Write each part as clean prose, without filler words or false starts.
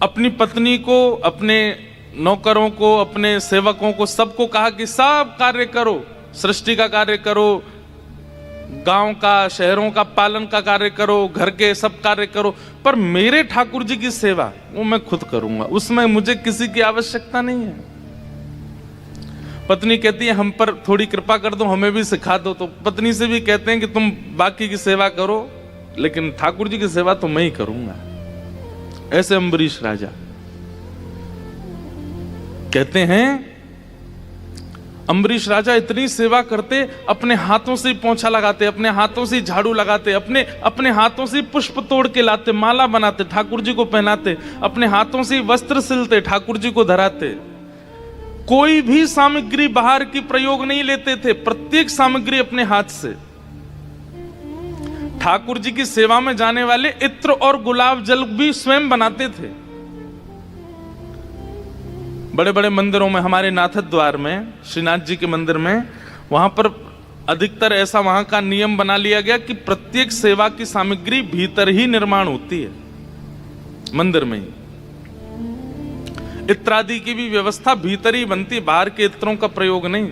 अपनी पत्नी को, अपने नौकरों को, अपने सेवकों को, सबको कहा कि सब कार्य करो, सृष्टि का कार्य करो, गांव का, शहरों का पालन का कार्य करो, घर के सब कार्य करो, पर मेरे ठाकुर जी की सेवा वो मैं खुद करूंगा, उसमें मुझे किसी की आवश्यकता नहीं है। पत्नी कहती है हम पर थोड़ी कृपा कर दो, हमें भी सिखा दो। तो पत्नी से भी कहते हैं कि तुम बाकी की सेवा करो, लेकिन ठाकुर जी की सेवा तो मैं ही करूंगा। ऐसे अम्बरीश राजा कहते हैं, अम्बरीश राजा इतनी सेवा करते, अपने हाथों से पोंछा लगाते, अपने हाथों से झाड़ू लगाते, अपने हाथों से पुष्प तोड़ के लाते, माला बनाते, ठाकुर जी को पहनाते, अपने हाथों से वस्त्र सिलते, ठाकुर जी को धराते। कोई भी सामग्री बाहर की प्रयोग नहीं लेते थे, प्रत्येक सामग्री अपने हाथ से। ठाकुर जी की सेवा में जाने वाले इत्र और गुलाब जल भी स्वयं बनाते थे। बड़े बड़े मंदिरों में, हमारे नाथ द्वार में, श्रीनाथ जी के मंदिर में, वहां पर अधिकतर ऐसा वहां का नियम बना लिया गया कि प्रत्येक सेवा की सामग्री भीतर ही निर्माण होती है, मंदिर में ही। इत्रादि की भी व्यवस्था भीतर ही बनती, बाहर के इत्रों का प्रयोग नहीं।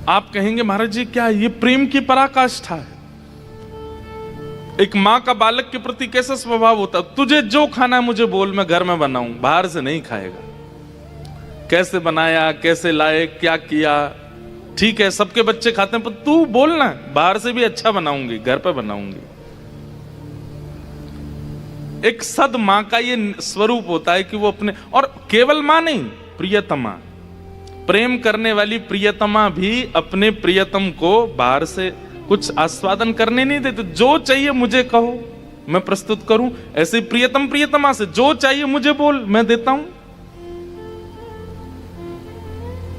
आप कहेंगे महाराज जी क्या ये प्रेम की पराकाष्ठा है? एक मां का बालक के प्रति कैसा स्वभाव होता? तुझे जो खाना मुझे बोल, मैं घर में बनाऊं, बाहर से नहीं खाएगा। कैसे बनाया, कैसे लाए, क्या किया, ठीक है सबके बच्चे खाते हैं, पर तू बोलना बाहर से भी अच्छा बनाऊंगी, घर पे बनाऊंगी। एक सद मां का ये स्वरूप होता है कि वो अपने, और केवल मां नहीं, प्रियतमा, प्रेम करने वाली प्रियतमा भी अपने प्रियतम को बाहर से कुछ आस्वादन करने नहीं देते। जो चाहिए मुझे कहो, मैं प्रस्तुत करूं। ऐसे प्रियतम प्रियतमा से जो चाहिए मुझे बोल, मैं देता हूं।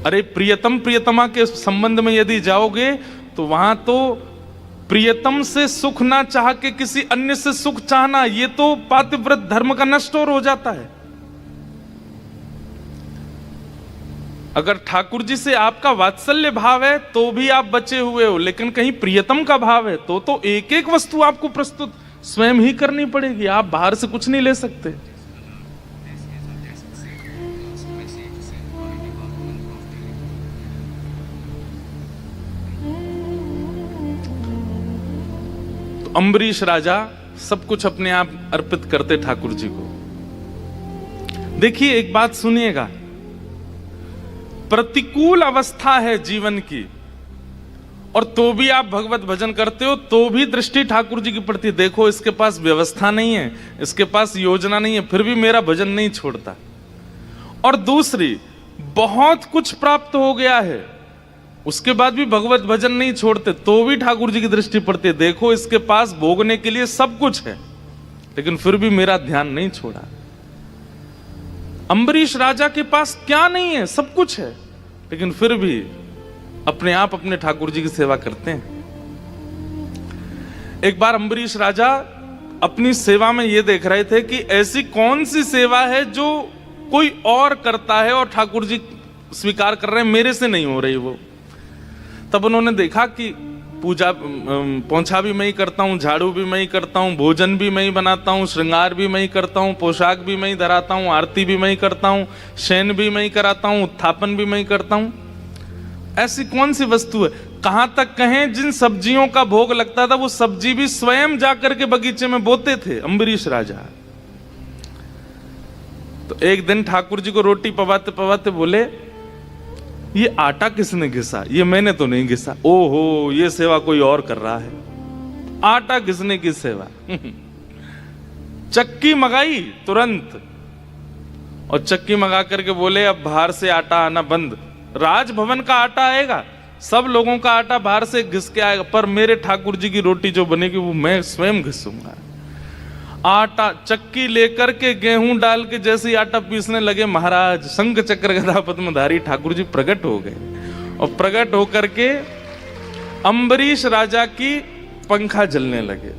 अरे प्रियतम प्रियतमा के संबंध में यदि जाओगे तो वहां तो प्रियतम से सुख ना चाह के किसी अन्य से सुख चाहना, ये तो पातिव्रत धर्म का नष्ट हो जाता है। अगर ठाकुर जी से आपका वात्सल्य भाव है तो भी आप बचे हुए हो, लेकिन कहीं प्रियतम का भाव है तो एक एक वस्तु आपको प्रस्तुत स्वयं ही करनी पड़ेगी, आप बाहर से कुछ नहीं ले सकते। तो अम्बरीश राजा सब कुछ अपने आप अर्पित करते ठाकुर जी को। देखिए एक बात सुनिएगा, प्रतिकूल अवस्था है जीवन की और तो भी आप भगवत भजन करते हो, तो भी दृष्टि ठाकुर जी की पड़ती। देखो इसके पास व्यवस्था नहीं है, इसके पास योजना नहीं है, फिर भी मेरा भजन नहीं छोड़ता। और दूसरी, बहुत कुछ प्राप्त हो गया है, उसके बाद भी भगवत भजन नहीं छोड़ते, तो भी ठाकुर जी की दृष्टि पड़ती है। देखो इसके पास भोगने के लिए सब कुछ है, लेकिन फिर भी मेरा ध्यान नहीं छोड़ा। अम्बरीश राजा के पास क्या नहीं है? सब कुछ है, लेकिन फिर भी अपने आप अपने ठाकुर जी की सेवा करते हैं। एक बार अम्बरीश राजा अपनी सेवा में यह देख रहे थे कि ऐसी कौन सी सेवा है जो कोई और करता है और ठाकुर जी स्वीकार कर रहे हैं, मेरे से नहीं हो रही वो। तब उन्होंने देखा कि पूजा पोंछा भी मैं ही करता हूँ, झाड़ू भी मैं ही करता हूँ, भोजन भी मैं ही बनाता हूँ, श्रृंगार भी मैं ही करता हूँ, पोशाक भी मैं ही धराता हूँ, आरती भी मैं ही करता हूँ, शयन भी मैं ही कराता हूँ, उत्थापन भी मैं ही करता हूँ। ऐसी कौन सी वस्तु है? कहां तक कहें, जिन सब्जियों का भोग लगता था वो सब्जी भी स्वयं जाकर के बगीचे में बोते थे अम्बरीश राजा। तो एक दिन ठाकुर जी को रोटी पवाते पवाते बोले, ये आटा किसने घिसा? ये मैंने तो नहीं घिसा। ओहो, ये सेवा कोई और कर रहा है। आटा घिसने की सेवा। चक्की मंगाई तुरंत, और चक्की मंगा करके बोले अब बाहर से आटा आना बंद, राजभवन का आटा आएगा, सब लोगों का आटा बाहर से घिस के आएगा, पर मेरे ठाकुर जी की रोटी जो बनेगी वो मैं स्वयं घिसूंगा। आटा चक्की लेकर के गेहूं डाल के जैसे ही आटा पीसने लगे, महाराज शंख चक्र गदा पद्मधारी ठाकुर जी प्रकट हो गए, और प्रकट होकर के अम्बरीश राजा की पंखा जलने लगे,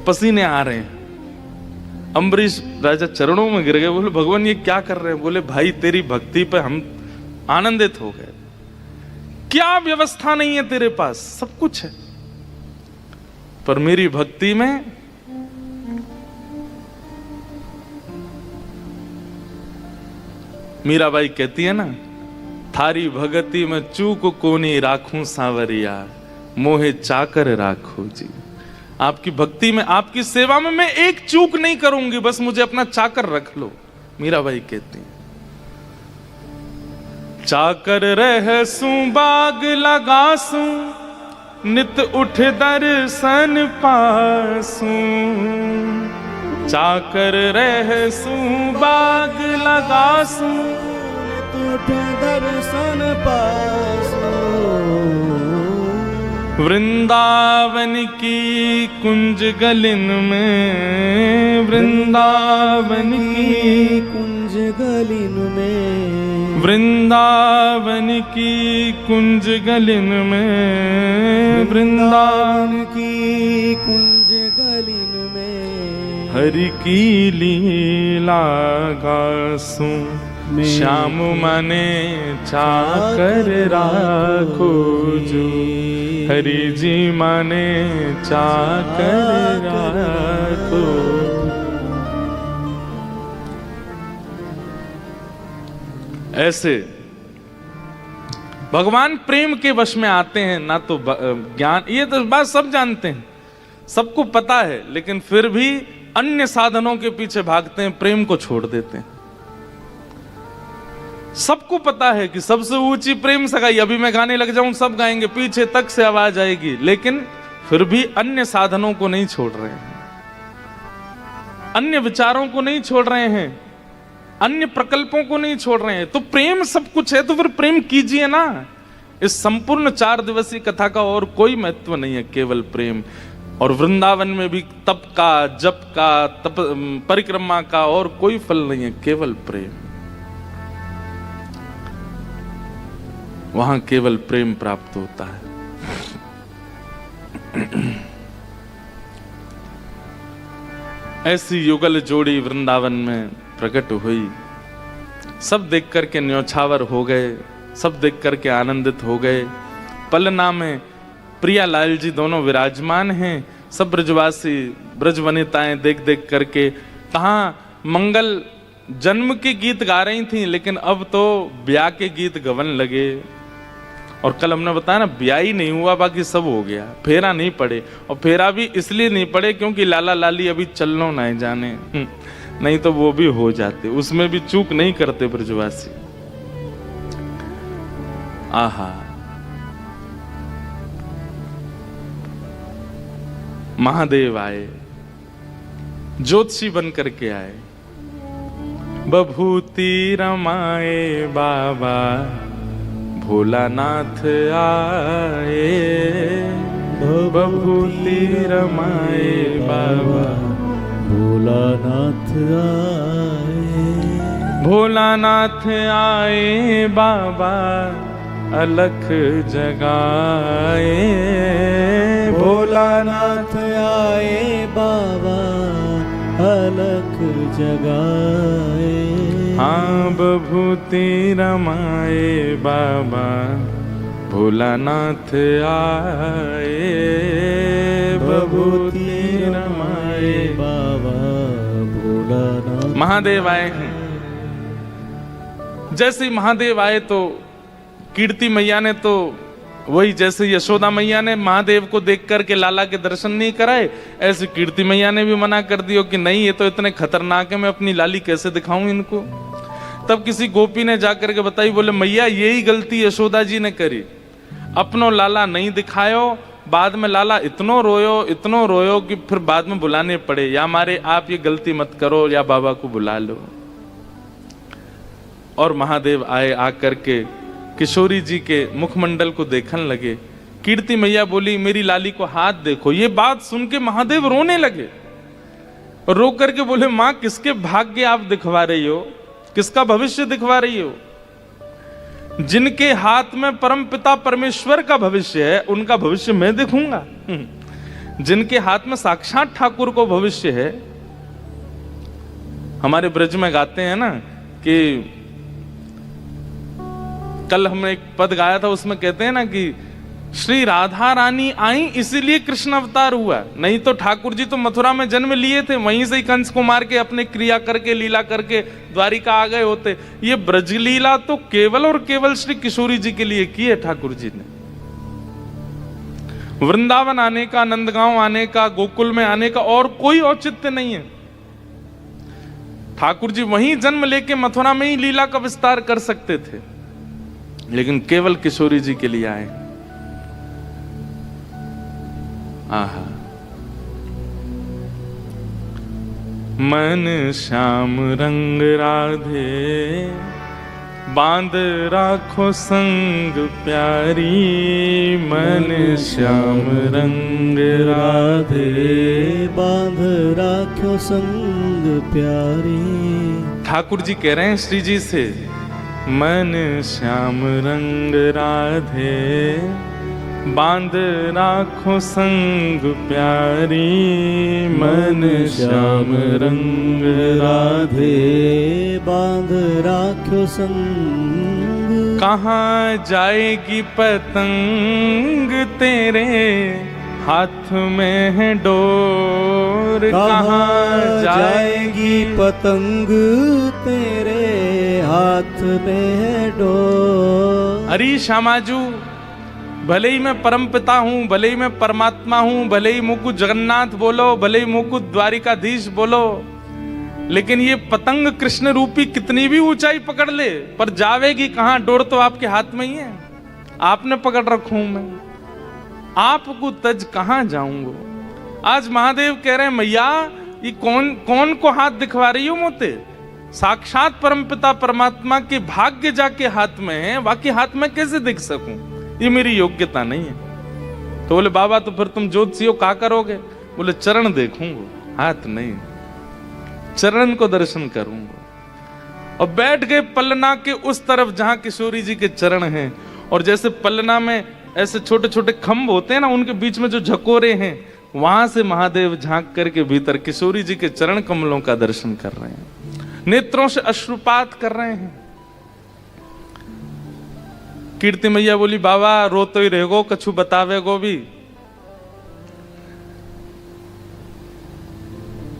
पसीने आ रहे हैं। अम्बरीश राजा चरणों में गिर गए, बोले भगवान ये क्या कर रहे हैं? बोले भाई तेरी भक्ति पे हम आनंदित हो गए। क्या व्यवस्था नहीं है तेरे पास? सब कुछ है, पर मेरी भक्ति में मीराबाई कहती है ना, थारी भगती में चूक कोनी राखूं सांवरिया, मोहे चाकर राखो जी। आपकी भक्ति में, आपकी सेवा में मैं एक चूक नहीं करूंगी, बस मुझे अपना चाकर रख लो। मीराबाई कहती है, चाकर रहसू बाग लगासू, नित उठ दर्शन पासू। चाकर रहसू बाग लगासू, नित उठ दर्शन पासू। वृंदावन की कुंज गलिन में, वृंदावन की कुंज गलिन में, वृंदावन की कुंज गलिन में, वृंदावन की कुंज गलिन में, हरि की लीला गासूं, श्याम मने चाकर राखो जो। हरि जी माने चाकर राखो। ऐसे भगवान प्रेम के वश में आते हैं ना, तो ज्ञान, ये तो बात सब जानते हैं, सबको पता है, लेकिन फिर भी अन्य साधनों के पीछे भागते हैं, प्रेम को छोड़ देते हैं। सबको पता है कि सबसे ऊंची प्रेम सगाई, अभी मैं गाने लग जाऊं सब गाएंगे, पीछे तक से आवाज आएगी, लेकिन फिर भी अन्य साधनों को नहीं छोड़ रहे हैं, अन्य विचारों को नहीं छोड़ रहे हैं, अन्य प्रकल्पों को नहीं छोड़ रहे हैं। तो प्रेम सब कुछ है, तो फिर प्रेम कीजिए ना। इस संपूर्ण 4 दिवसीय कथा का और कोई महत्व नहीं है, केवल प्रेम। और वृंदावन में भी तप का, जप का, तप परिक्रमा का और कोई फल नहीं है, केवल प्रेम। वहां केवल प्रेम प्राप्त होता है। ऐसी युगल जोड़ी वृंदावन में प्रकट हुई। सब देख करके न्योछावर हो गए, सब देख करके आनंदित हो गए। पलना में प्रियालाल जी दोनों विराजमान हैं। सब ब्रजवासी, ब्रज वनिताएं देख देख करके कहाँ मंगल जन्म के गीत गा रही थी, लेकिन अब तो ब्याह के गीत गवन लगे। और कल हमने बताया ना, ब्याह ही नहीं हुआ, बाकी सब हो गया, फेरा नहीं पड़े। और फेरा भी इसलिए नहीं पड़े क्योंकि लाला लाली अभी चलनो नहीं जाने, नहीं तो वो भी हो जाते, उसमें भी चूक नहीं करते ब्रजवासी। आहा, महादेव आए, ज्योतिषी बन करके आए। बभूति रमाए बाबा भोलानाथ आए, बभूति रमाए बाबा भोलानाथ आए। भोलानाथ आए बाबा अलख जगाए। भोलानाथ आए बाबा अलख जगाए। हाँ, बभूति रमाए बाबा भोलानाथ आए। बभूति रमाए बाबा भोलानाथ। महादेव आए हैं। जैसे ही महादेव आए तो कीर्ति मैया ने तो वही, जैसे यशोदा मैया ने महादेव को देख करके लाला के दर्शन नहीं कराए, ऐसे कीर्ति मैया ने भी मना कर दिया कि नहीं, ये तो इतने खतरनाक है, मैं अपनी लाली कैसे दिखाऊं इनको। तब किसी गोपी ने जाकर के बताई, बोले मैया यही गलती यशोदा जी ने करी, अपनो लाला नहीं दिखायो, बाद में लाला इतनो रोयो कि फिर बाद में बुलाने पड़े, या मारे आप ये गलती मत करो, या बाबा को बुला लो। और महादेव आए, आकर के किशोरी जी के मुखमंडल को देखने लगे। कीर्ति मैया बोली, मेरी लाली को हाथ देखो। ये बात सुन के महादेव रोने लगे और रो करके बोले, मां किसके भाग्य आप दिखवा रही हो, किसका भविष्य दिखवा रही हो? जिनके हाथ में परम पिता परमेश्वर का भविष्य है, उनका भविष्य मैं देखूंगा? जिनके हाथ में साक्षात ठाकुर को भविष्य है। हमारे ब्रज में गाते हैं ना कि कल हमने एक पद गाया था, उसमें कहते हैं ना कि श्री राधा रानी आई इसीलिए कृष्ण अवतार हुआ, नहीं तो ठाकुर जी तो मथुरा में जन्म लिए थे, वहीं से ही कंस को मार के अपने क्रिया करके लीला करके द्वारिका आ गए होते। ये ब्रज लीला तो केवल और केवल श्री किशोरी जी के लिए की है ठाकुर जी ने। वृंदावन आने का, नंदगांव आने का, गोकुल में आने का और कोई औचित्य नहीं है। ठाकुर जी वहीं जन्म लेके मथुरा में ही लीला का विस्तार कर सकते थे, लेकिन केवल किशोरी जी के लिए आए। आहा, मन श्याम रंग राधे बांध राखो संग प्यारी, मन श्याम रंग राधे बांध राखो संग प्यारी। ठाकुर जी कह रहे हैं श्री जी से, मन श्याम रंग राधे बांध राखो संग प्यारी, मन श्याम रंग राधे बांध राखो संग। कहाँ जाएगी पतंग तेरे हाथ में है डोर, कहाँ जाएगी पतंग तेरे हाथ में है डोर। अरे श्यामाजू, भले ही मैं परम पिता हूं, भले ही मैं परमात्मा हूं, भले ही मुकुट जगन्नाथ बोलो, भले ही मुकुट द्वारिकाधीश बोलो, लेकिन ये पतंग कृष्ण रूपी कितनी भी ऊंचाई पकड़ ले पर जावेगी कहां? डोर तो आपके हाथ में ही है, आपने पकड़ रखू हूं मैं, आपको तज कहां जाऊंगा। आज महादेव कह रहे हैं मैया ये कौन को हाथ दिखवा रही हो मोते? साक्षात परमपिता परमात्मा के भाग्य जाके हाथ में है, बाकी हाथ में कैसे दिख सकूं? ये मेरी योग्यता नहीं है। तो बोले बाबा तो फिर तुम ज्योतिषी हो, क्या करोगे? बोले चरण देखूंगा, हाथ नहीं, चरण को दर्शन करूंगा। और बैठ गए पलना के उस तरफ जहां किशोरी जी के चरण हैं, और जैसे पलना में ऐसे छोटे छोटे खंभ होते हैं ना, उनके बीच में जो झकोरे हैं, वहां से महादेव झांक करके भीतर किशोरी जी के चरण कमलों का दर्शन कर रहे हैं, नेत्रों से अश्रुपात कर रहे हैं। कीर्ति मैया बोली बाबा रो तो ही रहेगो, कछु बतावेगो भी?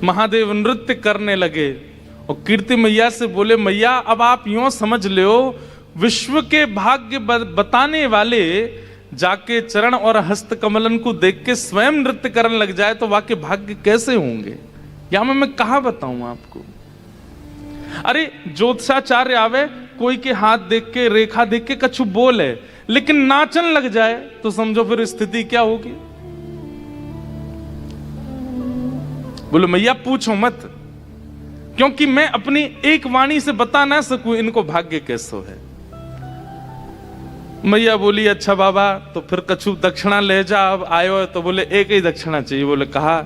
महादेव नृत्य करने लगे और कीर्ति मैया से बोले मैया अब आप यूं समझ लो, विश्व के भाग्य बताने वाले जाके चरण और हस्त कमलन को देख के स्वयं नृत्य करने लग जाए तो वाकई भाग्य कैसे होंगे? या मैं कहा बताऊं आपको? अरे ज्योतिषाचार्य आवे, कोई के हाथ देख के रेखा देख के कछु बोले, लेकिन नाचन लग जाए तो समझो फिर स्थिति क्या होगी। बोले मैया पूछो मत, क्योंकि मैं अपनी एक वाणी से बता ना सकूं इनको भाग्य कैसो है। मैया बोली अच्छा बाबा तो फिर कछु दक्षिणा ले जा, अब आयो है तो बोले एक ही दक्षिणा चाहिए। बोले कहा?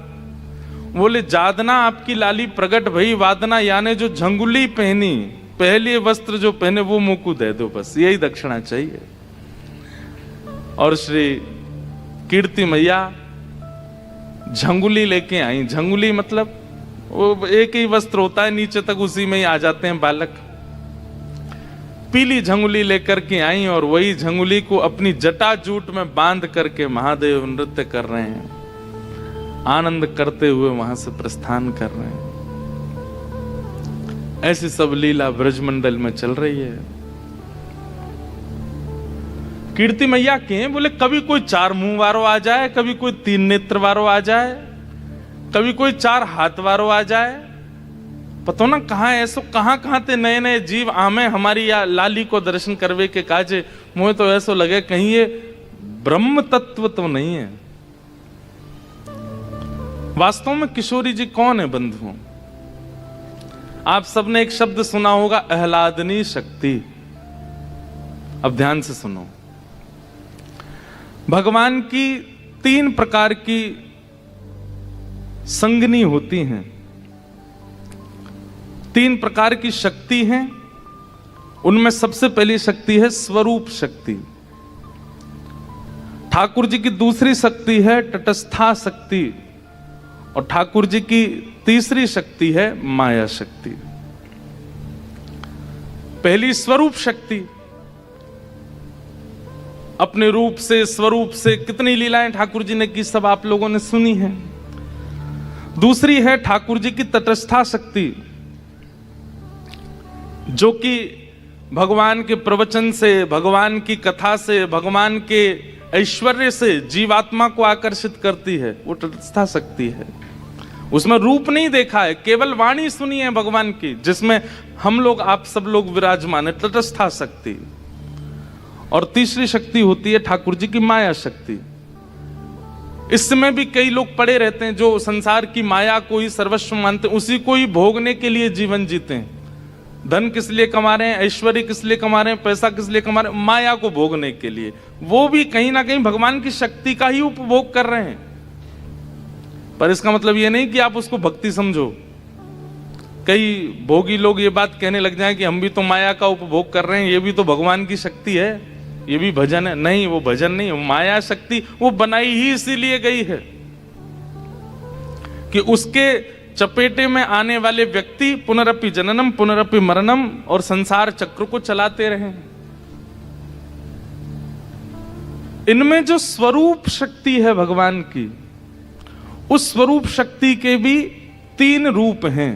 बोले जादना आपकी लाली प्रगट भई, वादना यानी जो झंगुली पहनी, पहले वस्त्र जो पहने वो मुंह को दे दो, बस यही दक्षिणा चाहिए। और श्री कीर्ति मैया झंगुली लेके आई। झंगुली मतलब वो एक ही वस्त्र होता है, नीचे तक उसी में ही आ जाते हैं बालक। पीली झंगुली लेकर के आई और वही झंगुली को अपनी जटा जूट में बांध करके महादेव नृत्य कर रहे हैं, आनंद करते हुए वहां से प्रस्थान कर रहे हैं। ऐसी सब लीला ब्रजमंडल में चल रही है। कीर्ति मैया के बोले कभी कोई 4 मुंह वारो आ जाए, कभी कोई 3 नेत्र वारो आ जाए, कभी कोई 4 हाथ वारो आ जाए, पतो ना कहां ऐसो कहां ते नए नए जीव आमे हमारी या लाली को दर्शन करवे के काजे। मुझे तो ऐसो लगे कहीं ये ब्रह्म तत्व तो नहीं है। वास्तव में किशोरी जी कौन है बंधुओं? आप सबने एक शब्द सुना होगा, आह्लादनी शक्ति। अब ध्यान से सुनो। भगवान की 3 प्रकार की संगनी होती हैं, 3 प्रकार की शक्ति हैं। उनमें सबसे पहली शक्ति है स्वरूप शक्ति। ठाकुर जी की दूसरी शक्ति है तटस्था शक्ति, और ठाकुर जी की तीसरी शक्ति है माया शक्ति। पहली स्वरूप शक्ति, अपने रूप से, स्वरूप से कितनी लीलाएं ठाकुर जी ने की, सब आप लोगों ने सुनी है। दूसरी है ठाकुर जी की तटस्था शक्ति, जो कि भगवान के प्रवचन से, भगवान की कथा से, भगवान के ऐश्वर्य से जीवात्मा को आकर्षित करती है। वो तटस्था शक्ति है। उसमें रूप नहीं देखा है, केवल वाणी सुनी है भगवान की, जिसमें हम लोग, आप सब लोग विराजमान है, तटस्था शक्ति। और तीसरी शक्ति होती है ठाकुर जी की माया शक्ति। इस समय भी कई लोग पड़े रहते हैं जो संसार की माया को ही सर्वस्व मानते हैं, उसी को ही भोगने के लिए जीवन जीते हैं। धन किस लिए कमा रहे हैं, ऐश्वर्य किस लिए कमा रहे हैं, पैसा किस लिए कमा रहे हैं, माया को भोगने के लिए। वो भी कहीं ना कहीं भगवान की शक्ति का ही उपभोग कर रहे हैं। पर इसका मतलब ये नहीं कि आप उसको भक्ति समझो। कई भोगी लोग ये बात कहने लग जाएं कि हम भी तो माया का उपभोग कर रहे हैं, ये भी तो भगवान की शक्ति है, ये भी भजन है। नहीं, वो भजन नहीं, वो माया शक्ति वो बनाई ही इसीलिए गई है कि उसके चपेटे में आने वाले व्यक्ति पुनरपि जननम पुनरपि मरणम और संसार चक्र को चलाते रहें। इनमें जो स्वरूप शक्ति है भगवान की, उस स्वरूप शक्ति के भी 3 रूप हैं।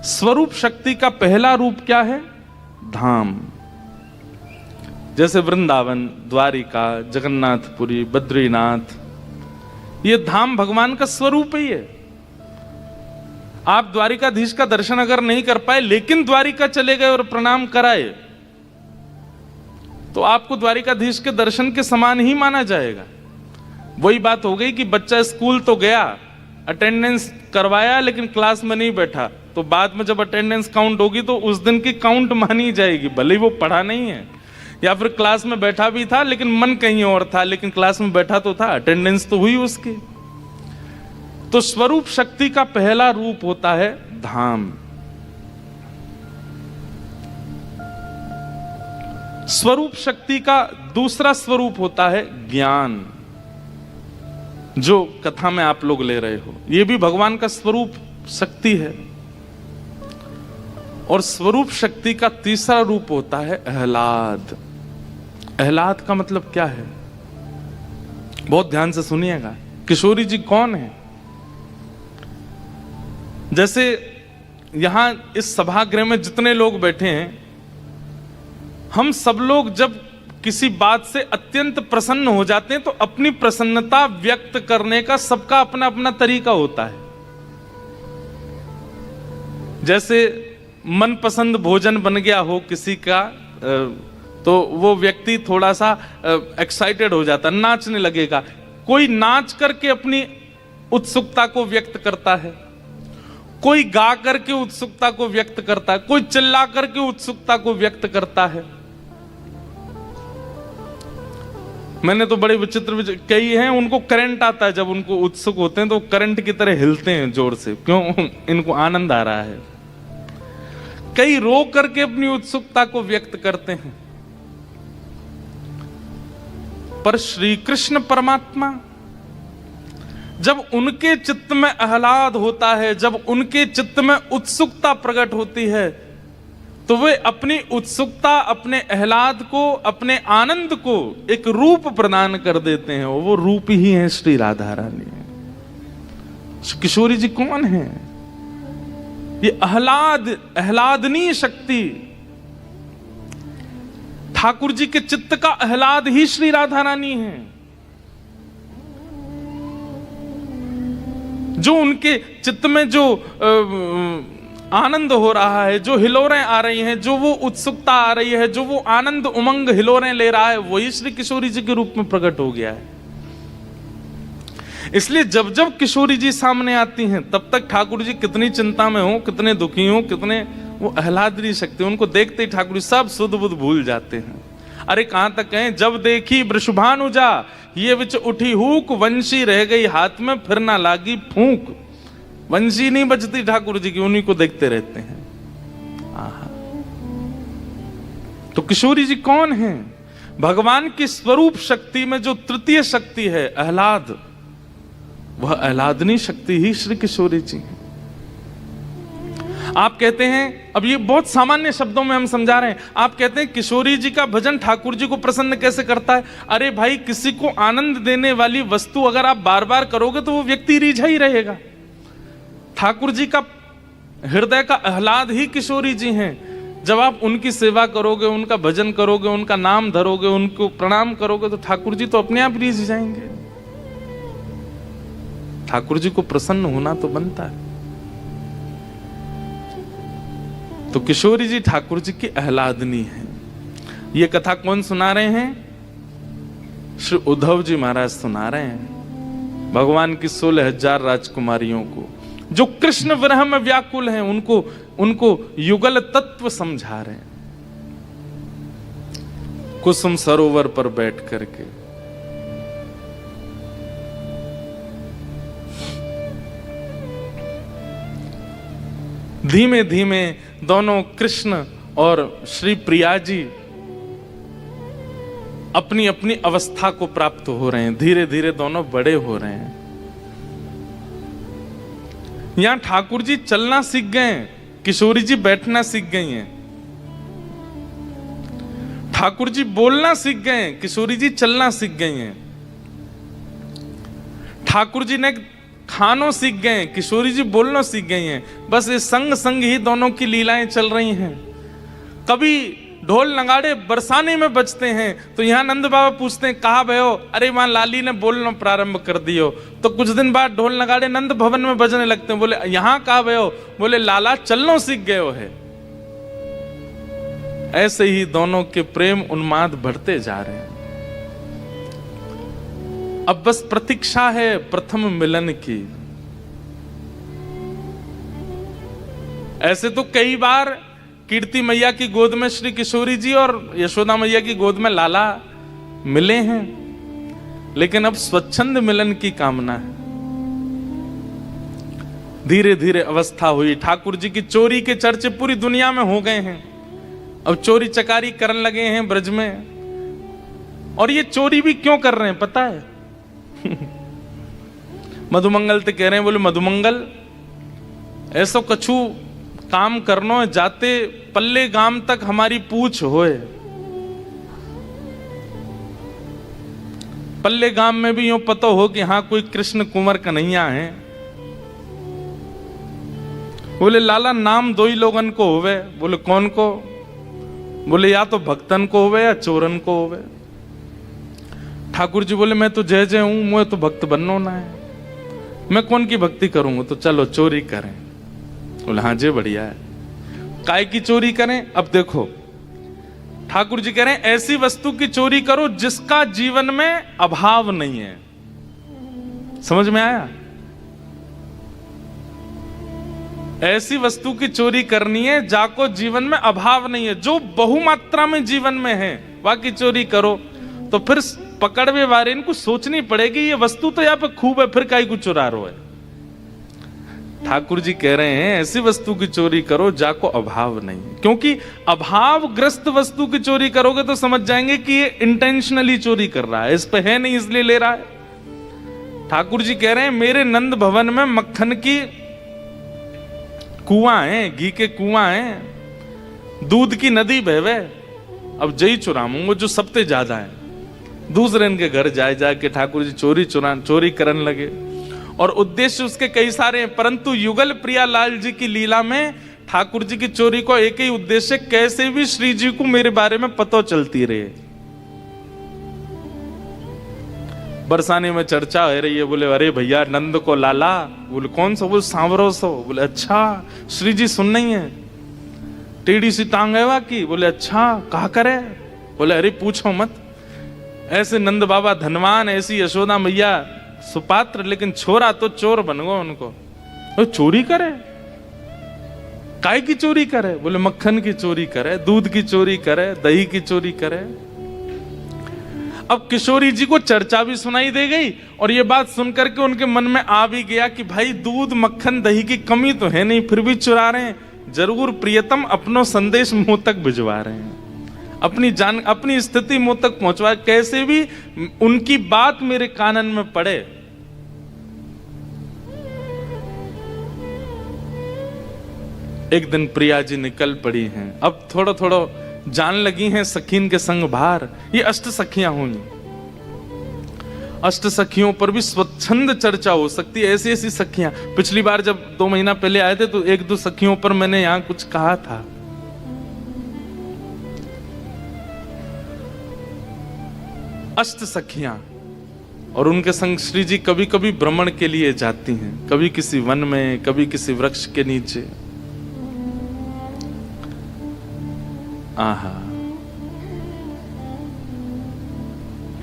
स्वरूप शक्ति का पहला रूप क्या है? धाम। जैसे वृंदावन, द्वारिका, जगन्नाथपुरी, बद्रीनाथ, ये धाम भगवान का स्वरूप ही है। आप द्वारिकाधीश का दर्शन अगर नहीं कर पाए लेकिन द्वारिका चले गए और प्रणाम कराए, तो आपको द्वारिकाधीश के दर्शन के समान ही माना जाएगा। वही बात हो गई कि बच्चा स्कूल तो गया, अटेंडेंस करवाया, लेकिन क्लास में नहीं बैठा, तो बाद में जब अटेंडेंस काउंट होगी तो उस दिन की काउंट मानी जाएगी, भले ही वो पढ़ा नहीं है। या फिर क्लास में बैठा भी था लेकिन मन कहीं और था, लेकिन क्लास में बैठा तो था, अटेंडेंस तो हुई उसकी। तो स्वरूप शक्ति का पहला रूप होता है धाम। स्वरूप शक्ति का दूसरा स्वरूप होता है ज्ञान, जो कथा में आप लोग ले रहे हो। यह भी भगवान का स्वरूप शक्ति है। और स्वरूप शक्ति का तीसरा रूप होता है आह्लाद। आह्लाद का मतलब क्या है? बहुत ध्यान से सुनिएगा। किशोरी जी कौन है? जैसे यहां इस सभागृह में जितने लोग बैठे हैं, हम सब लोग जब किसी बात से अत्यंत प्रसन्न हो जाते हैं तो अपनी प्रसन्नता व्यक्त करने का सबका अपना अपना तरीका होता है। जैसे मनपसंद भोजन बन गया हो किसी का, तो वो व्यक्ति थोड़ा सा एक्साइटेड हो जाता है, नाचने लगेगा। कोई नाच करके अपनी उत्सुकता को व्यक्त करता है, कोई गा करके उत्सुकता को व्यक्त करता है, कोई चिल्ला करके उत्सुकता को व्यक्त करता है। मैंने तो बड़े विचित्र कई हैं, उनको करंट आता है, जब उनको उत्सुक होते हैं तो करंट की तरह हिलते हैं जोर से, क्यों? इनको आनंद आ रहा है। कई रो करके अपनी उत्सुकता को व्यक्त करते हैं। पर श्री कृष्ण परमात्मा, जब उनके चित्त में आह्लाद होता है, जब उनके चित्त में उत्सुकता प्रकट होती है, तो वे अपनी उत्सुकता, अपने आह्लाद को, अपने आनंद को एक रूप प्रदान कर देते हैं। वो रूप ही है श्री राधा रानी। किशोरी जी कौन है? ये आह्लादनीय शक्ति, ठाकुर जी के चित्त का आह्लाद ही श्री राधा रानी है। जो उनके चित्त में जो आनंद हो रहा है, जो हिलोरें आ रही हैं, जो वो उत्सुकता आ रही है, जो वो आनंद उमंग हिलोरें ले रहा है, वही श्री किशोरी जी के रूप में प्रकट हो गया है। इसलिए जब जब किशोरी जी सामने आती हैं, तब तक ठाकुर जी कितनी चिंता में हो, कितने दुखी हो, कितने वो आह्लादनीय शक्ति, उनको देखते ही ठाकुर जी सब सुध बुध भूल जाते हैं। अरे कहां तक कहें, जब देखी वृषभानुजा ये विच उठी हुक, वंशी रह गई हाथ में फिर ना लागी फूंक। वंशी नहीं बजती ठाकुर जी की, उन्हीं को देखते रहते हैं। आहा। तो किशोरी जी कौन है? भगवान की स्वरूप शक्ति में जो तृतीय शक्ति है आह्लाद, वह आह्लादनीय शक्ति ही श्री किशोरी जी है। आप कहते हैं, अब ये बहुत सामान्य शब्दों में हम समझा रहे हैं, आप कहते हैं किशोरी जी का भजन ठाकुर जी को प्रसन्न कैसे करता है? अरे भाई, किसी को आनंद देने वाली वस्तु अगर आप बार बार करोगे तो वो व्यक्ति रिझा ही रहेगा। ठाकुर जी का हृदय का आह्लाद ही किशोरी जी हैं। जब आप उनकी सेवा करोगे, उनका भजन करोगे, उनका नाम धरोगे, उनको प्रणाम करोगे, तो ठाकुर जी तो अपने आप रिझ जाएंगे। ठाकुर जी को प्रसन्न होना तो बनता है। तो किशोरी जी ठाकुर जी की आह्लादनी है। ये कथा कौन सुना रहे हैं? श्री उद्धव जी महाराज सुना रहे हैं। भगवान की 16,000 राजकुमारियों को, जो कृष्ण विरह में व्याकुल हैं, उनको युगल तत्व समझा रहे हैं, कुसुम सरोवर पर बैठ करके। धीमे धीमे दोनों कृष्ण और श्री प्रिया जी अपनी अपनी अवस्था को प्राप्त हो रहे हैं। धीरे धीरे दोनों बड़े हो रहे हैं। यहां ठाकुर जी चलना सीख गए, किशोरी जी बैठना सीख गई हैं। ठाकुर जी बोलना सीख गए, किशोरी जी चलना सीख गई हैं। ठाकुर जी ने खानों सीख गए, किशोरी जी बोलना सीख गई हैं। बस ये संग संग ही दोनों की लीलाएं चल रही हैं। कभी ढोल नगाड़े बरसाने में बजते हैं तो यहाँ नंद बाबा पूछते हैं, कहाँ भयो? अरे वहां लाली ने बोलना प्रारंभ कर दियो। तो कुछ दिन बाद ढोल नगाड़े नंद भवन में बजने लगते हैं। बोले यहाँ कहाँ भयो? बोले लाला चलनो सीख गयो है। ऐसे ही दोनों के प्रेम उन्माद बढ़ते जा रहे हैं। अब बस प्रतीक्षा है प्रथम मिलन की। ऐसे तो कई बार कीर्ति मैया की गोद में श्री किशोरी जी और यशोदा मैया की गोद में लाला मिले हैं, लेकिन अब स्वच्छंद मिलन की कामना है। धीरे धीरे अवस्था हुई। ठाकुर जी की चोरी के चर्चे पूरी दुनिया में हो गए हैं। अब चोरी चकारी करने लगे हैं ब्रज में। और ये चोरी भी क्यों कर रहे हैं पता है? मधुमंगल तो कह रहे हैं, बोले मधुमंगल ऐसो कछु काम करनो जाते पल्ले गाम तक हमारी पूछ होए। पल्ले गाम में भी यूं पता हो कि हाँ कोई कृष्ण कुंवर कन्हैया है। बोले लाला नाम दो ही लोगन को होवे। बोले कौन को? बोले या तो भक्तन को होवे या चोरन को होवे। ठाकुर जी बोले मैं तो जय जय हूं, मुझे तो भक्त बनना ना है, मैं कौन की भक्ति करूंगा? तो चलो चोरी करें। बोले हाँ जी बढ़िया है। काय की चोरी करें? अब देखो ठाकुर जी कह रहे हैं ऐसी वस्तु की चोरी करो जिसका जीवन में अभाव नहीं है। समझ में आया? ऐसी वस्तु की चोरी करनी है जाको जीवन में अभाव नहीं है, जो बहुमात्रा में जीवन में है, बाकी चोरी करो। तो फिर पकड़वे वाले इनको सोचनी पड़ेगी ये वस्तु तो यहाँ पे खूब है, फिर काई को चुरा रो है। ठाकुर जी कह रहे हैं ऐसी वस्तु की चोरी करो जाको अभाव नहीं, क्योंकि अभावग्रस्त वस्तु की चोरी करोगे तो समझ जाएंगे कि ये इंटेंशनली चोरी कर रहा है, इस पे है नहीं इसलिए ले रहा है। ठाकुर जी कह रहे हैं मेरे नंद भवन में मक्खन की कुआं है, घी के कुआं है, दूध की नदी बहवे। अब जई चुराऊंगा जो सबसे ज्यादा है। दूसरे इनके घर जाए जाके ठाकुर जी चोरी करने लगे। और उद्देश्य उसके कई सारे हैं, परंतु युगल प्रियालाल जी की लीला में ठाकुर जी की चोरी को एक ही उद्देश्य, कैसे भी श्री जी को मेरे बारे में पता चलती रहे। बरसाने में चर्चा हो रही है। बोले अरे भैया नंद को लाला। बोले कौन सा? बोले सांवरो सो। बोले अच्छा श्री जी सुन नहीं है? टेढ़ी सी टांग है की? बोले अच्छा कहा करे? बोले अरे पूछो मत। ऐसे नंद बाबा धनवान, ऐसी यशोदा मैया सुपात्र, लेकिन छोरा तो चोर बन गो उनको। वो चोरी करे? काय की चोरी करे? बोले मक्खन की चोरी करे, दूध की चोरी करे, दही की चोरी करे। अब किशोरी जी को चर्चा भी सुनाई दे गई और ये बात सुनकर के उनके मन में आ भी गया कि भाई दूध मक्खन दही की कमी तो है नहीं, फिर भी चुरा रहे हैं। जरूर प्रियतम अपनो संदेश मुंह तक भिजवा रहे हैं, अपनी स्थिति मुंह तक पहुंचवा, कैसे भी उनकी बात मेरे कानन में पड़े। एक दिन प्रिया जी निकल पड़ी हैं, अब थोड़ा थोड़ा जान लगी हैं सखीन के संग भार। ये अष्ट सखियां हुई, अष्ट सखियों पर भी स्वच्छंद चर्चा हो सकती है। ऐसी ऐसी सखियां, पिछली बार जब 2 महीना पहले आए थे तो 1-2 सखियों पर मैंने यहां कुछ कहा था। अष्ट सखियां, और उनके संग श्री जी कभी कभी भ्रमण के लिए जाती हैं, कभी किसी वन में, कभी किसी वृक्ष के नीचे। आहा,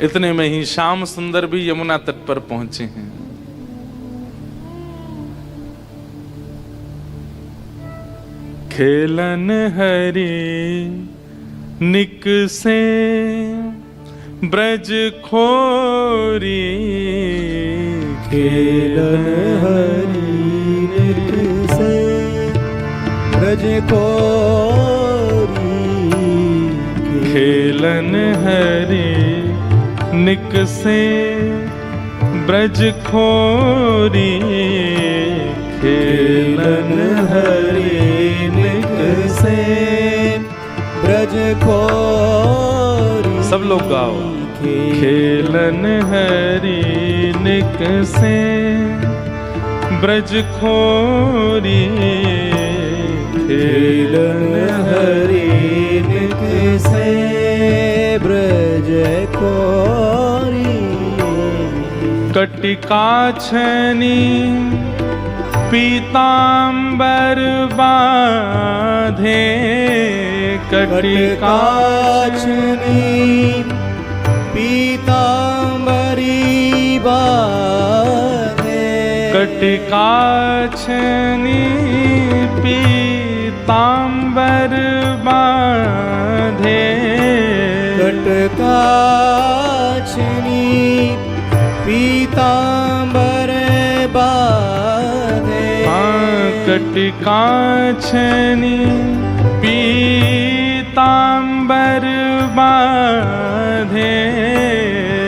इतने में ही श्याम सुंदर भी यमुना तट पर पहुंचे हैं। खेलन हरि निकसे ब्रज खोरी, खेलन हरि निकसे ब्रज खोरी, खेलन हरि निकसे ब्रज खोरी, खेलन हरि निकसे ब्रज खोरी। सब लोग गाओ। खेलन हरि निकसे ब्रज खोरी, खेलन हरि निकसे ब्रज खोरी। कटिका छनी पीतांबर बांधे, कटिका छनी पीतांबरी बांधे, कटिका छनी पीतांबर बांधे, कटिका छनी पीतांबर बांधे, कटिका छनी पीतांबर बांधे,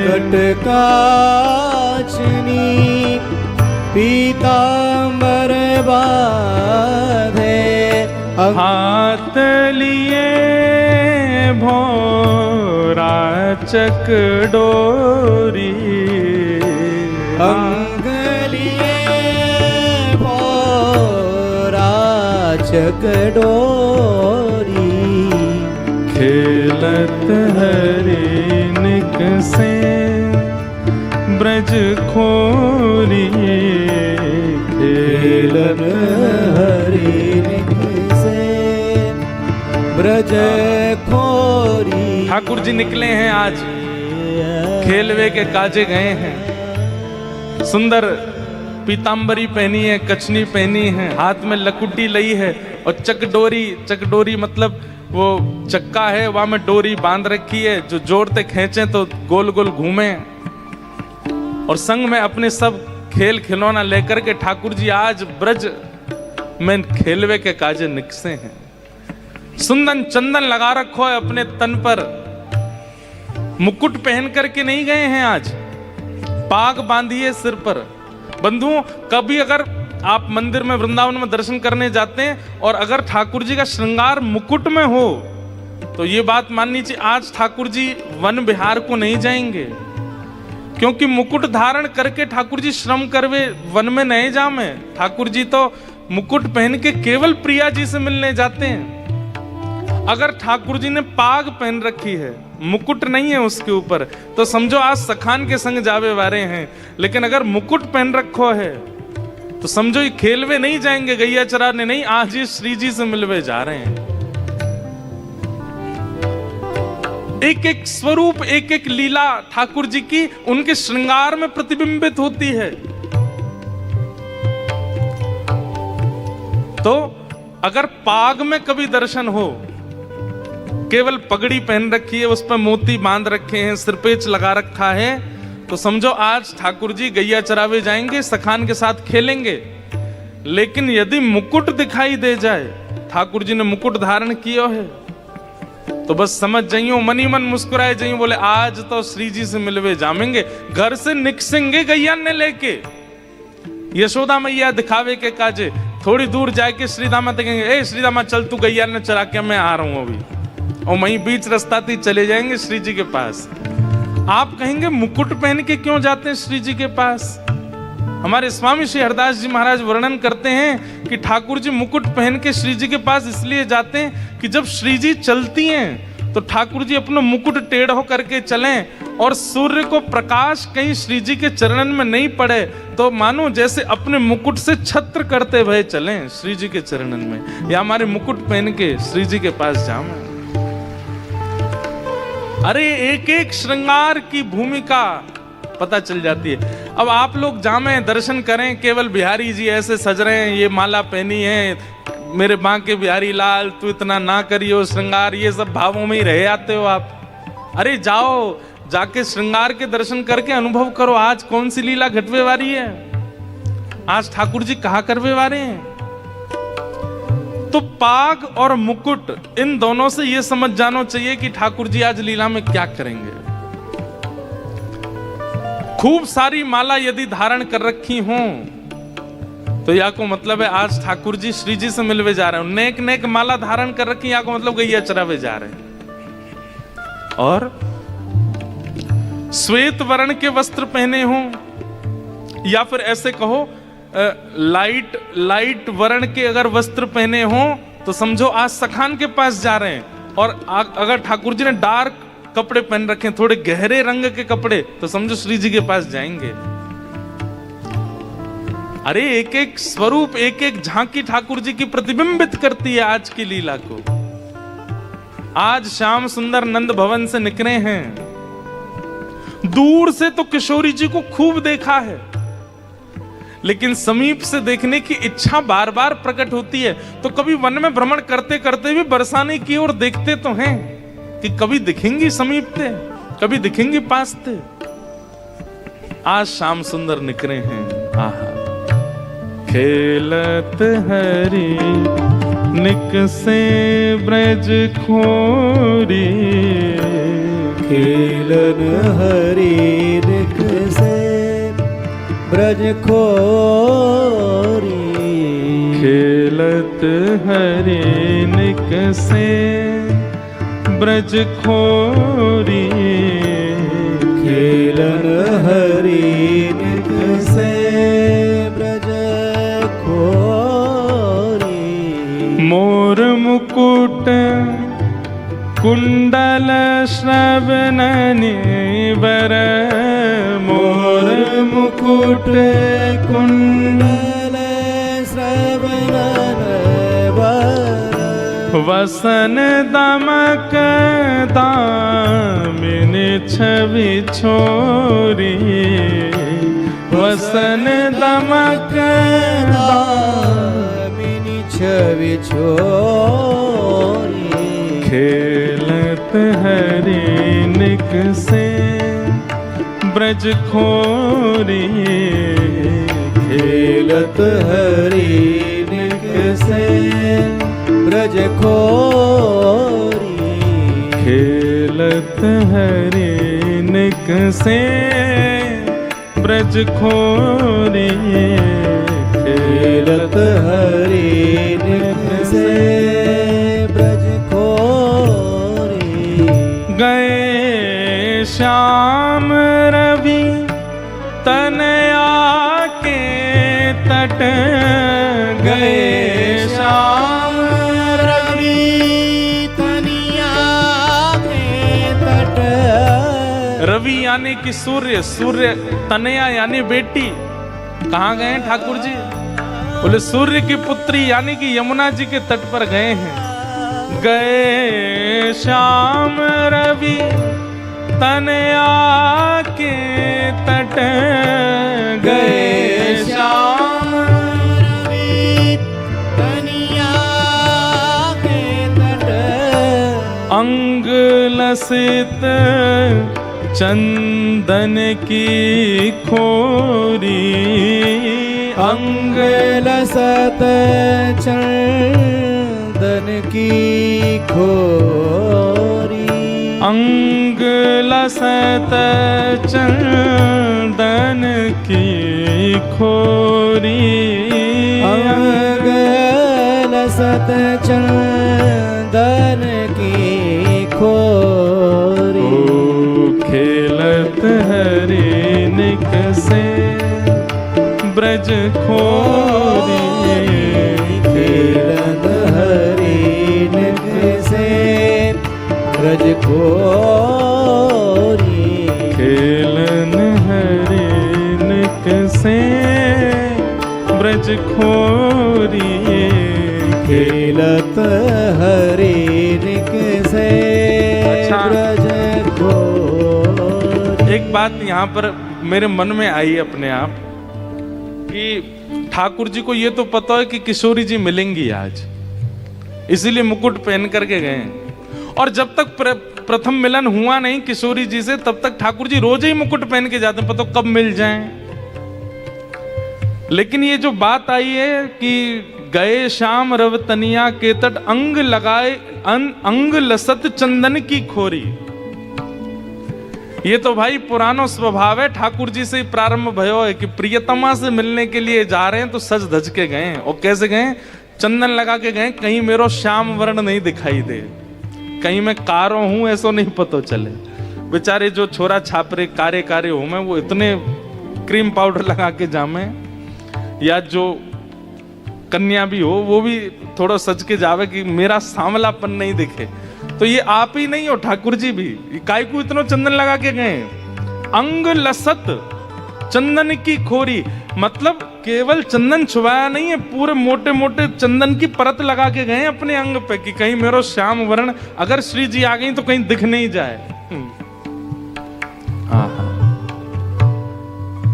कटिका छनी पीतांबर बांधे। हाथ लिए भोरा चकडोरी, अंग लिए भोरा चकडोरी। खेलत हरि निकसे ब्रज खोरी, खेलन हरि निकसे ब्रज खोरी। ठाकुर जी निकले हैं आज, खेलवे के काजे गए हैं। सुंदर पीतांबरी पहनी है, कछनी पहनी है, हाथ में लकुटी लई है, और चकडोरी, चकडोरी मतलब वो चक्का है, वहां में डोरी बांध रखी है, जो जोड़ते खींचे तो गोल गोल घूमे। और संग में अपने सब खेल खिलौना लेकर के ठाकुर जी आज ब्रज में खेलवे के काजे निकसे हैं। सुंदर चंदन लगा रखो है अपने तन पर, मुकुट पहन करके नहीं गए हैं आज, पाग बांधिए सिर पर। बंधुओं, कभी अगर आप मंदिर में, वृंदावन में दर्शन करने जाते हैं और अगर ठाकुर जी का श्रृंगार मुकुट में हो तो ये बात माननी चाहिए, आज ठाकुर जी वन विहार को नहीं जाएंगे, क्योंकि मुकुट धारण करके ठाकुर जी श्रम करवे वन में नहीं जामे। ठाकुर जी तो मुकुट पहन के केवल प्रिया जी से मिलने जाते हैं। अगर ठाकुर जी ने पाग पहन रखी है, मुकुट नहीं है उसके ऊपर, तो समझो आज सखान के संग जावे वारे हैं। लेकिन अगर मुकुट पहन रखो है तो समझो ये खेलवे नहीं जाएंगे, गैया चराने नहीं, आज ये श्री जी से मिलवे जा रहे हैं। एक एक स्वरूप, एक एक लीला ठाकुर जी की उनके श्रृंगार में प्रतिबिंबित होती है। तो अगर पाग में कभी दर्शन हो, केवल पगड़ी पहन रखी है, उस पर मोती बांध रखे हैं, सिरपेच लगा रखा है, तो समझो आज ठाकुर जी गैया चरावे जाएंगे, सखान के साथ खेलेंगे। लेकिन यदि मुकुट दिखाई दे जाए, ठाकुर जी ने मुकुट धारण किया है, तो बस समझ जाइयो, मनी मन मुस्कुराए जाइयो, बोले आज तो श्री जी से मिलवे जामेंगे, घर से निकसेंगे गैया ने लेके। यशोदा मैया दिखावे के काजे थोड़ी दूर जाके श्रीदामा देखेंगे, ए श्रीदामा चल तू गैया ने चरा के मैं आ रहा हूं अभी, और वहीं बीच रास्ता थी चले जाएंगे श्री जी के पास। आप कहेंगे मुकुट पहन के क्यों जाते हैं श्री जी के पास? हमारे स्वामी श्री हरदास जी महाराज वर्णन करते हैं कि ठाकुर जी मुकुट पहन के श्री जी के पास इसलिए जाते हैं कि जब श्री जी चलती हैं तो ठाकुर जी अपना मुकुट टेढ़ हो करके चलें और सूर्य को प्रकाश कहीं श्री जी के चरणन में नहीं पड़े, तो मानो जैसे अपने मुकुट से छत्र करते हुए चलें श्री जी के चरणन में, या हमारे मुकुट पहन के श्री जी के पास जाएं। अरे एक एक श्रृंगार की भूमिका पता चल जाती है। अब आप लोग जामें दर्शन करें, केवल बिहारी जी ऐसे सज रहे हैं, ये माला पहनी है, मेरे बांके बिहारी लाल तू इतना ना करियो श्रृंगार, ये सब भावों में ही रह आते हो आप। अरे जाओ, जाके श्रृंगार के दर्शन करके अनुभव करो, आज कौन सी लीला घटवे वाली है, आज ठाकुर जी कहा करवे वाले हैं। तो पाग और मुकुट, इन दोनों से ये समझ जाना चाहिए कि ठाकुर जी आज लीला में क्या करेंगे। खूब सारी माला यदि धारण कर रखी हों तो या को मतलब है आज ठाकुर जी श्री जी से मिलवे जा रहे हैं। नेक नेक माला धारण कर रखी, या को मतलब गैया चरावे जा रहे हैं। और श्वेत वर्ण के वस्त्र पहने हों, या फिर ऐसे कहो लाइट वर्ण के अगर वस्त्र पहने हों तो समझो आज सखान के पास जा रहे हैं। और अगर ठाकुर जी ने डार्क कपड़े पहन रखे हैं, थोड़े गहरे रंग के कपड़े, तो समझो श्री जी के पास जाएंगे। अरे एक एक स्वरूप, एक एक झांकी ठाकुर जी की प्रतिबिंबित करती है आज की लीला को। आज श्याम सुंदर नंद भवन से निकले हैं, दूर से तो किशोरी जी को खूब देखा है, लेकिन समीप से देखने की इच्छा बार बार प्रकट होती है। तो कभी वन में भ्रमण करते करते भी बरसाने की ओर देखते तो हैं कि कभी दिखेंगी समीप थे, कभी दिखेंगी पास थे। आज श्याम सुंदर निकले हैं। आहा, खेलत हरि निकसे ब्रज खोरी, खेलन हरि निकसे ब्रज खोरी, खेलत हरि निकसे ब्रज खोरी, खेलन हरि निकसे ब्रज खोरी, मोर मुकुट कुंडल श्रवणनि वर, मोर मुकुट कुंडल श्रवण वर, वसन दमक दामिनी छवि छोरी, वसन दमक दामिनी छवि छोरी, खेलत हरि निकसे ब्रज खोरी, खेलत हरि निकसे ब्रज खोरी, खेलत हरि निकसे ब्रज खोरी, खेलत हरि निकसे ब्रज खोरी, गए श्याम रवि तनया के तट, गए श्याम रवि तनिया के तट, रवि यानी कि सूर्य, सूर्य तनया यानी बेटी। कहाँ गए हैं ठाकुर जी? बोले सूर्य की पुत्री यानी कि यमुना जी के तट पर गए हैं। गए श्याम रवि तनया के तट, गए श्याम रवि तनिया के तट, अंग लसित चंदन की खोरी, अंग लसत चंदन की खोरी, अंग लसत चंदन की खोरी अंग लसत चंदन की खोरी खेलत हरिनिक से ब्रज खोरी खेलत हरिनिक से ब्रज खोरी खेलन हरिनिक से ब्रज खोरी खेलत हरिनिक से अच्छा। ब्रज खोरी। एक बात यहाँ पर मेरे मन में आई अपने आप कि ठाकुर जी को ये तो पता है कि किशोरी जी मिलेंगी आज, इसीलिए मुकुट पहन करके गए। और जब तक प्रथम मिलन हुआ नहीं किशोरी जी से, तब तक ठाकुर जी रोज ही मुकुट पहन के जाते, पता कब मिल जाएं। लेकिन ये जो बात आई है कि गए शाम रवतनिया के तट अंग लगाए अंग लसत चंदन की खोरी, ये तो भाई पुरानो स्वभाव है। ठाकुर जी से प्रारंभ भयो है कि प्रियतमा से मिलने के लिए जा रहे हैं तो सज धज के गए। और कैसे गए? चंदन लगा के गए, कहीं मेरो श्याम वर्ण नहीं दिखाई दे, कहीं मैं कारो हूं ऐसा नहीं पता चले। बेचारे जो छोरा छापरे कारे कारे हो मैं, वो इतने क्रीम पाउडर लगा के जामे, या जो कन्या भी हो वो भी थोड़ा सज के जावे कि मेरा सांवलापन नहीं दिखे। तो ये आप ही नहीं हो, ठाकुर जी भी काय को इतना चंदन लगा के गए। अंग लसत चंदन की खोरी, मतलब केवल चंदन छुपाया नहीं है, पूरे मोटे मोटे चंदन की परत लगा के गए अपने अंग पे कि कहीं मेरो श्याम वर्ण अगर श्री जी आ गई तो कहीं दिख नहीं जाए।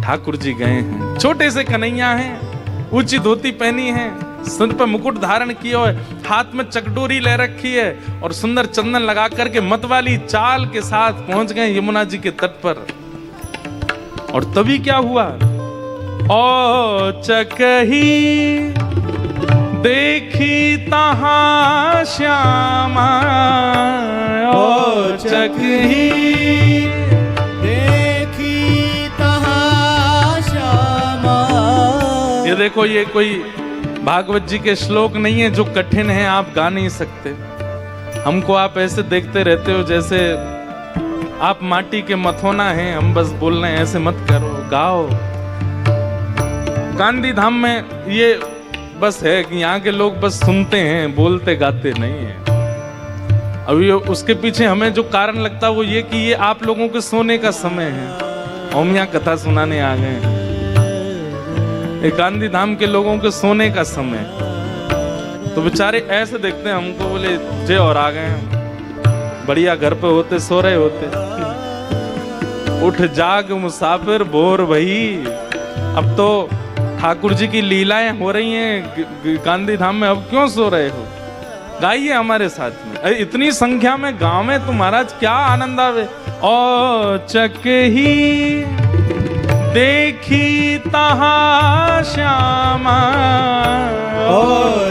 ठाकुर जी गए हैं, छोटे से कन्हैया हैं, ऊंची धोती पहनी है, सिर पर मुकुट धारण किया है, हाथ में चकडोरी ले रखी है और सुंदर चंदन लगा करके मतवाली चाल के साथ पहुंच गए यमुना जी के तट पर। और तभी क्या हुआ? ओ चकही देखी तहां श्यामा, ओ चकही देखी तहां श्यामा। ये देखो, ये कोई भागवत जी के श्लोक नहीं है जो कठिन है, आप गा नहीं सकते। हमको आप ऐसे देखते रहते हो जैसे आप माटी के मथोना हैं, हम बस बोल रहे हैं, ऐसे मत करो, गाओ। गांधी धाम में ये बस है कि यहाँ के लोग बस सुनते हैं, बोलते गाते नहीं है। अभी उसके पीछे हमें जो कारण लगता है वो ये कि ये आप लोगों के सोने का समय है, हम यहाँ कथा सुनाने आ गए हैं। गांधी धाम के लोगों के सोने का समय, तो बेचारे ऐसे देखते हैं हमको, बोले जे और आ गए हैं, बढ़िया घर पे होते सो रहे होते। उठ जाग मुसाफिर भोर भई, अब तो ठाकुर जी की लीलाएं हो रही हैं गांधी धाम में, अब क्यों सो रहे हो? गाइए हमारे साथ में, अरे इतनी संख्या में गांव में तो महाराज क्या आनंद आवे। ओ चकही देखी तहां श्यामा, ओ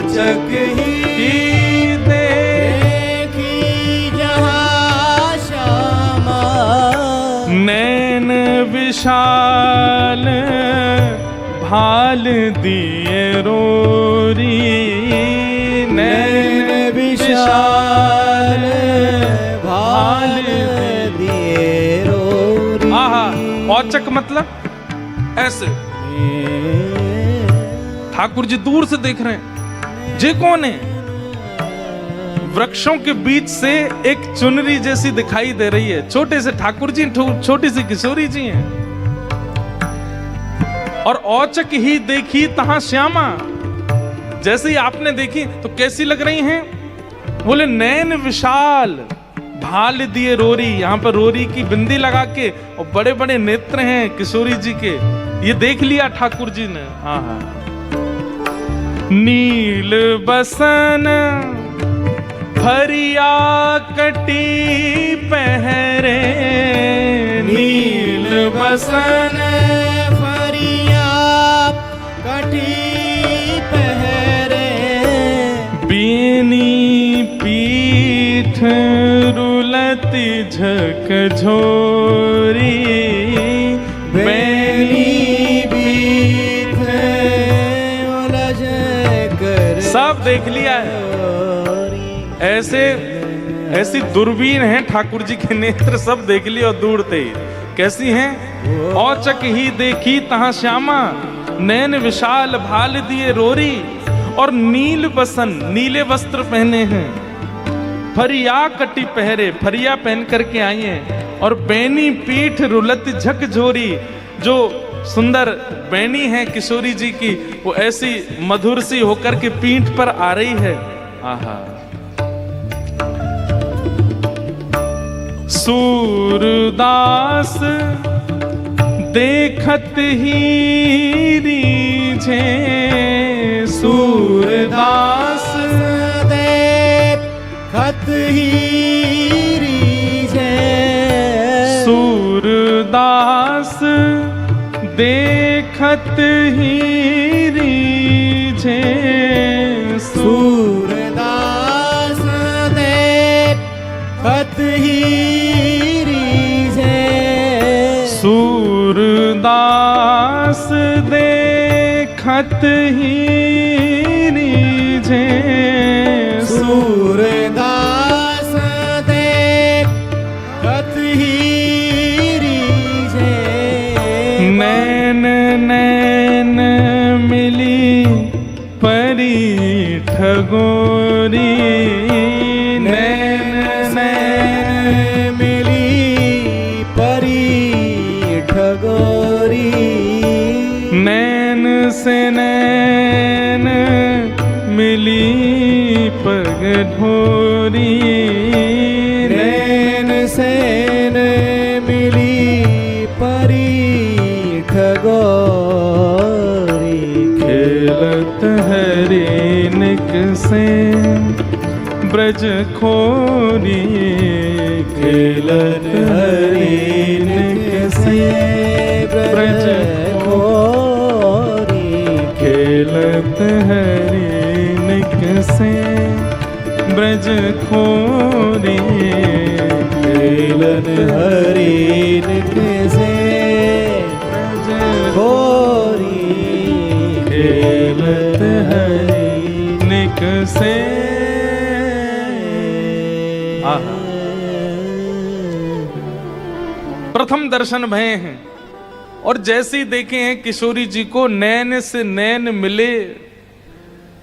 चकही देखी जहां श्यामा। नैन विशाल भाल दिए रोरी, नैन विशाल भाल दिए रोरी। आहा, औचक मतलब ऐसे ठाकुर जी दूर से देख रहे हैं, जे कौन है? वृक्षों के बीच से एक चुनरी जैसी दिखाई दे रही है, छोटे से ठाकुर जी, छोटी सी किशोरी जी हैं। और औचक ही देखी तहां श्यामा, जैसे ही आपने देखी तो कैसी लग रही हैं? बोले नैन विशाल भाल दिए रोरी, यहाँ पर रोरी की बिंदी लगा के, और बड़े बड़े नेत्र हैं किशोरी जी के, ये देख लिया ठाकुर जी ने। हाँ हाँ, नील बसन फरिया कटी पहरे, नील बसन फरिया कटी पहरे। बीनी पीठ रुलती झकझोरी, बेनी बीठ ब्रज कर सब देख लिया है। ऐसी दूरबीन है ठाकुर जी के नेत्र, सब देख लिए और दूर थे। कैसी हैं? औचक ही देखी तहां श्यामा, नैन विशाल भाल दिए रोरी, और नील बसन, नीले वस्त्र पहने हैं, फरिया कटी पहरे, फरिया पहन करके आई हैं, और बैनी पीठ रुलत झकझोरी, जो सुंदर बैनी है किशोरी जी की, वो ऐसी मधुर सी होकर के पीठ पर आ रही है। आहा। सूरदास देखत ही रीझे, सूरदास देखत ही रीझे, सूरदास देखत ही रीझे, सूरदास देखत ही रीझे, सूरदास देखत ही रीझे, सूरदास देखत ही रीझे, नैन नैन मिली परी ठगोरी, नैन नैन मिली परी ठगोरी, नैन से नैन मिली पग ढोरी, नैन से मिली परी ठगोरी, खेलत हरिनिक से ब्रज खोरी, खेलत हरिनिक से ब्रज खोरी, खेलत हरिनिक से ब्रज खोरी, खेलत हरिनिक से ब्रज खोरी, खेलत हरिनिक से। आहा। प्रथम दर्शन भये हैं, और जैसे ही देखे हैं किशोरी जी को, नैन से नैन मिले,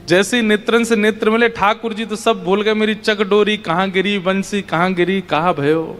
जैसे नेत्रन से नेत्र मिले, ठाकुर जी तो सब भूल गए, मेरी चकडोरी कहाँ गिरी, बंसी कहाँ गिरी, कहाँ भयो।